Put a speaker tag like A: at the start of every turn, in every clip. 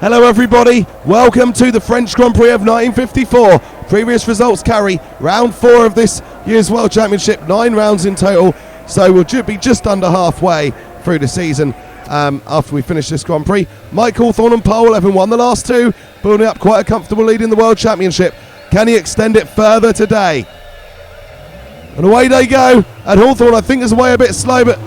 A: Hello everybody, welcome to the French Grand Prix of 1954. Previous results carry round 4 of this year's World Championship, 9 rounds in total, so we'll be just under halfway through the season after we finish this Grand Prix. Mike Hawthorn and pole, having won the last 2, building up quite a comfortable lead in the World Championship. Can he extend it further today? And away they go, and Hawthorn I think is away a bit slow, but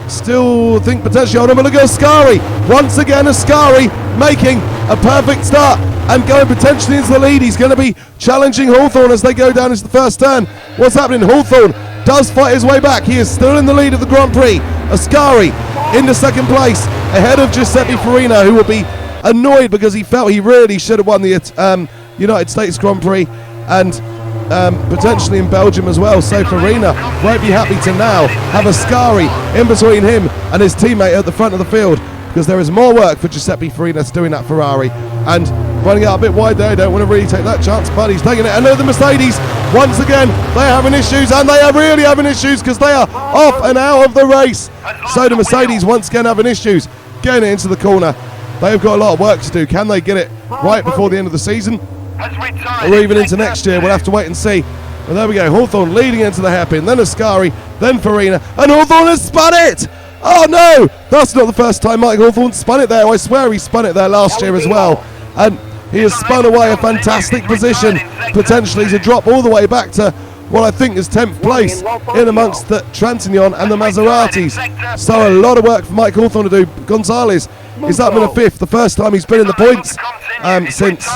A: still think potentially on him. Look at Ascari, once again Ascari making a perfect start and going potentially into the lead. He's going to be challenging Hawthorn as they go down into the first turn. What's happening? Hawthorn does fight his way back. He is still in the lead of the Grand Prix. Ascari into second place ahead of Giuseppefarina, who will be annoyed because he felt he really should have won the United States Grand Prix and potentially in Belgium as well. So Farina won't be happy to now have Ascari in between him and his teammate at the front of the field, because there is more work for Giuseppefarina to do in that Ferrari, and running out a bit wide there. Don't want to really take that chance, but he's taking it. And the Mercedes, once again, they're having issues, and they are really having issues because they are off and out of the race. So the Mercedes once again having issues getting it into the corner. They've got a lot of work to do. Can they get it right before the end of the season, or even into next year? We'll have to wait and see. But there we go, Hawthorn leading into the hairpin, then Ascari, then Farina, and Hawthorn has spun it! Oh no, that's not the first time Mike Hawthorn spun it there. I swear he spun it there last year as well. And he has spun away a fantastic position, potentially to drop all the way back to what I think is 10th place in amongst the Trintignant and the Maseratis. So a lot of work for Mike Hawthorn to do. Gonzalez is up in a 5th, the first time he's been in the points since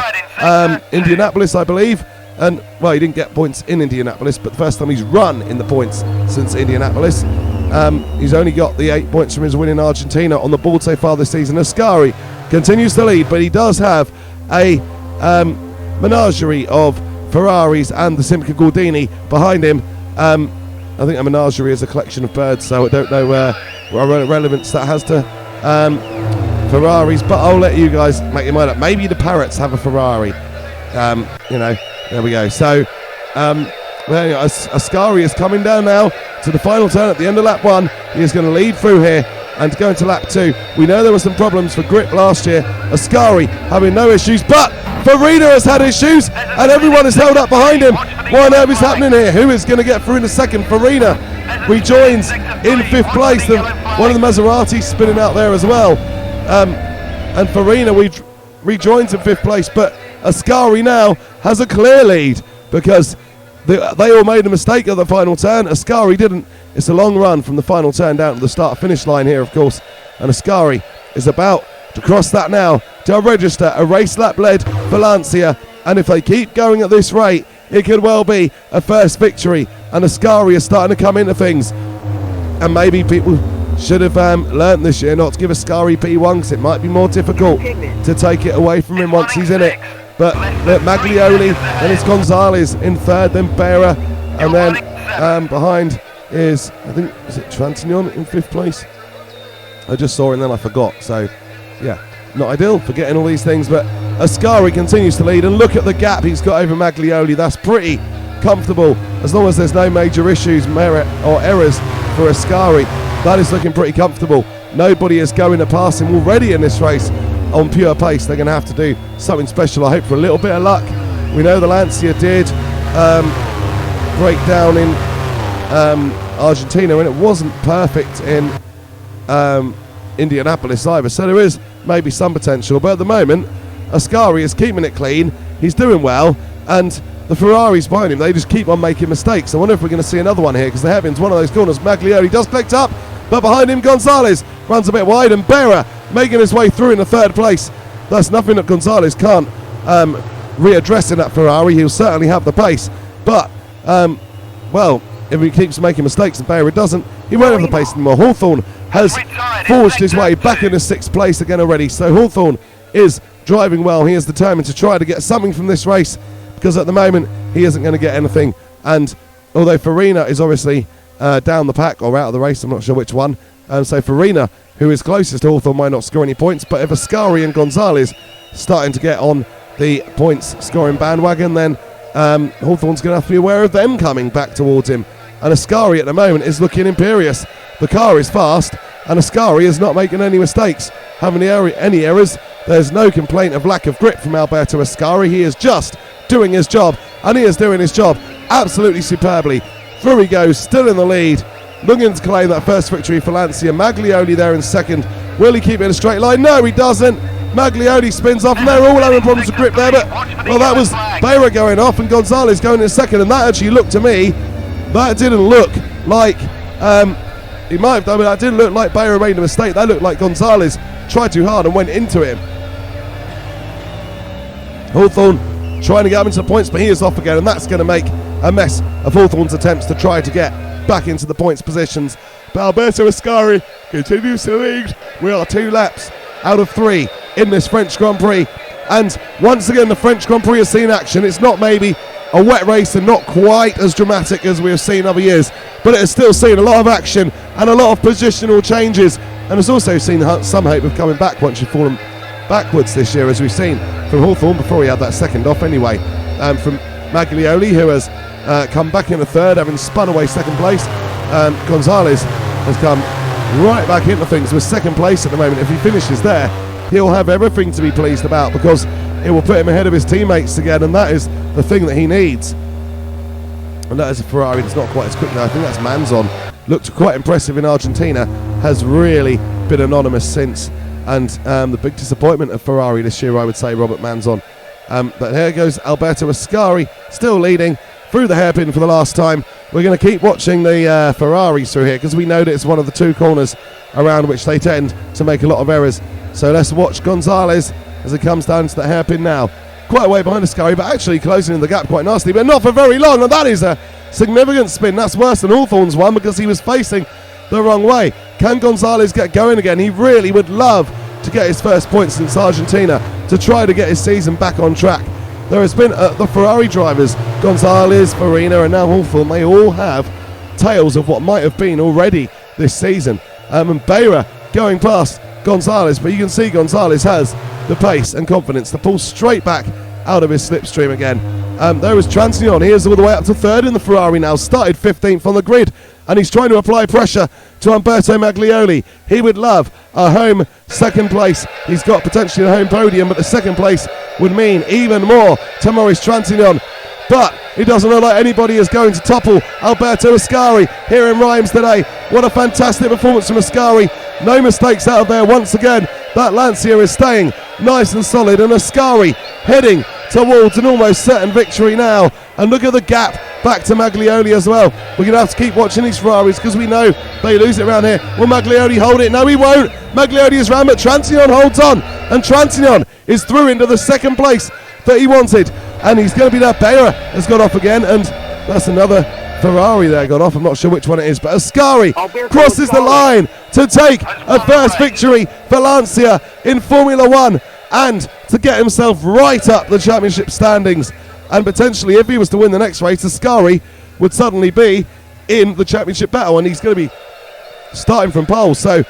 A: Indianapolis, I believe. And well, he didn't get points in Indianapolis, but the first time he's run in the points since Indianapolis. He's only got the 8 points from his win in Argentina on the board so far this season. Ascari continues to lead, but he does have a menagerie of Ferraris and the simcagordini behind him. I think a menagerie is a collection of birds, so I don't know what relevance that has to Ferraris, but I'll let you guys make your mind up. Maybe the parrots have a Ferrari. There we go. So Ascari is coming down now to the final turn at the end of lap 1. He is going to lead through here and go into lap 2. We know there were some problems for grip last year. Ascari having no issues, but Farina has had issues and everyone is held up behind him. What on earth is happening here? Who is going to get through in a second? Farina rejoins in 5th place. One of the Maseratis spinning out there as well. And Farina rejoins in 5th place, but Ascari now has a clear lead because they all made a mistake at the final turn. Ascari didn't. It's a long run from the final turn down to the start-finish line here, of course. And Ascari is about to cross that now to register a race lap led Valencia. And if they keep going at this rate, it could well be a first victory. And Ascari is starting to come into things. And maybe people should have learnt this year not to give Ascari P1 because it might be more difficult to take it away from him once he's in it. But Maglioli, then it's Gonzalez in 3rd, then Behra, and then behind is, I think, is it Trintignant in 5th place? I just saw it and then I forgot, so yeah, not ideal, forgetting all these things, but Ascari continues to lead, and look at the gap he's got over Maglioli. That's pretty comfortable, as long as there's no major issues, merit or errors for Ascari. That is looking pretty comfortable. Nobody is going to pass him already in this race on pure pace. They're going to have to do something special, I hope, for a little bit of luck. We know the Lancia did break down in Argentina, and it wasn't perfect in Indianapolis either, so there is maybe some potential, but at the moment Ascari is keeping it clean, he's doing well, and the Ferraris behind him, they just keep on making mistakes. I wonder if we're going to see another one here, because the hairpin's one of those corners. Maglioli does collect up, but behind him Gonzalez runs a bit wide, and Behra making his way through in the 3rd place. That's nothing that Gonzalez can't readdress in that Ferrari. He'll certainly have the pace, but well, if he keeps making mistakes and Behra doesn't, he won't have the pace anymore. Hawthorn has forged his way back into 6th place again already, so Hawthorn is driving well. He is determined to try to get something from this race, because at the moment he isn't going to get anything. And although Farina is obviously down the pack or out of the race, I'm not sure which one, so Farina, who is closest to Hawthorn, might not score any points, but if Ascari and Gonzalez starting to get on the points scoring bandwagon, then Hawthorn's going to have to be aware of them coming back towards him. And Ascari at the moment is looking imperious. The car is fast, and Ascari is not making any mistakes, having any errors. There's no complaint of lack of grip from Alberto Ascari. He is just doing his job, and he is doing his job absolutely superbly. Through he goes, still in the lead, looking to claim that first victory for Lancia. Maglioli there in second. Will he keep it in a straight line? No, he doesn't. Maglioli spins off, and they're all having problems with grip there, but well, that was Behra going off and Gonzalez going in second, and that actually looked to me, that didn't look like he might have done, but that didn't look like Behra made a mistake. That looked like Gonzalez tried too hard and went into him. Hawthorn trying to get him into the points, but he is off again, and that's going to make a mess of Hawthorn's attempts to try to get back into the points positions. But Alberto Ascari continues to lead. We are 2 laps out of 3 in this French Grand Prix, and once again the French Grand Prix has seen action. It's not maybe a wet race and not quite as dramatic as we have seen other years, but it has still seen a lot of action and a lot of positional changes, and has also seen some hope of coming back once you've fallen backwards this year, as we've seen from Hawthorn before he had that second off anyway, from Maglioli, who has come back in a third, having spun away second place. Gonzalez has come right back into things with second place at the moment. If he finishes there, he'll have everything to be pleased about, because it will put him ahead of his teammates again, and that is the thing that he needs. And that is a Ferrari that's not quite as quick now. I think that's Manzon. Looked quite impressive in Argentina, has really been anonymous since, and the big disappointment of Ferrari this year, I would say, Robert Manzon. But here goes Alberto Ascari, still leading through the hairpin for the last time. We're going to keep watching the Ferraris through here, because we know that it's one of the 2 corners around which they tend to make a lot of errors. So let's watch Gonzalez as he comes down to the hairpin now. Quite a way behind Ascari, but actually closing in the gap quite nicely, but not for very long, and that is a significant spin. That's worse than Hawthorn's one, because he was facing the wrong way. Can Gonzalez get going again? He really would love to get his first points since Argentina, to try to get his season back on track. There has been the Ferrari drivers, Gonzalez, Farina, and now Hawthorn, they all have tales of what might have been already this season. And Behra going past Gonzalez, but you can see Gonzalez has the pace and confidence to pull straight back out of his slipstream again. There is Transignon. He is all the way up to third in the Ferrari now, started 15th on the grid, and he's trying to apply pressure to Umberto Maglioli. He would love a home second place. He's got potentially a home podium, but the second place would mean even more to Maurice Transignon. But it doesn't look like anybody is going to topple Alberto Ascari here in Reims today. What a fantastic performance from Ascari. No mistakes out of there once again. That Lancia is staying nice and solid, and Ascari heading towards an almost certain victory now. And look at the gap back to Maglioli as well. We're going to have to keep watching these Ferraris, because we know they lose it around here. Will Maglioli hold it? No, he won't. Maglioli is round, but Transignon holds on, and Transignon is through into the second place that he wanted, and he's going to be there. Behra has got off again, and that's another Ferrari there got off. I'm not sure which one it is, but Ascari crosses the line to take a first victory for Lancia in Formula 1, and to get himself right up the championship standings. And potentially, if he was to win the next race, Ascari would suddenly be in the championship battle, and he's going to be starting from pole. So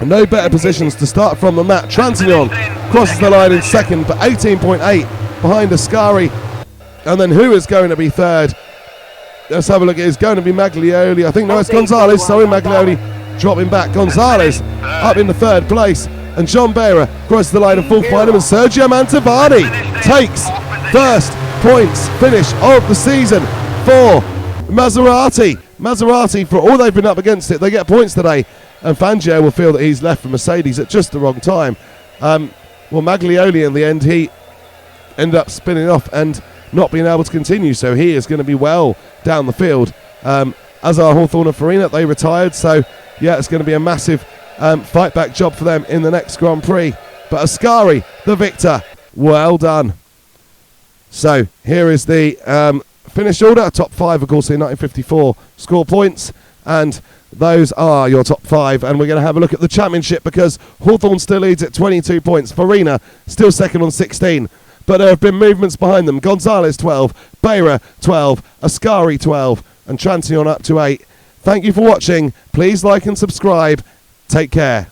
A: no better positions to start from than that. Transignon crosses the line in second, but 18.8 behind Ascari. And then who is going to be third? Let's have a look. It's going to be Maglioli. I think no, it's Gonzalez. Sorry, Maglioli dropping back. Gonzalez up in the third place. And jeanbehra crosses the line of full final, and Sergio Mantovani takes first points finish of the season for Maserati. Maserati, for all they've been up against it, they get points today. And Fangio will feel that he's left for Mercedes at just the wrong time. Well, Maglioli in the end, he ended up spinning off and not being able to continue, so he is going to be well down the field. As are Hawthorn and Farina, they retired, so yeah, it's going to be a massive fight back job for them in the next Grand Prix. But Ascari, the victor, well done. So here is the finish order. Top 5, of course, in 1954 score points, and those are your top 5. And we're going to have a look at the championship, because Hawthorn still leads at 22 points. Farina still second on 16. But there have been movements behind them. Gonzalez 12, Behra 12, Ascari 12, and Transignon up to 8. Thank you for watching. Please like and subscribe. Take care.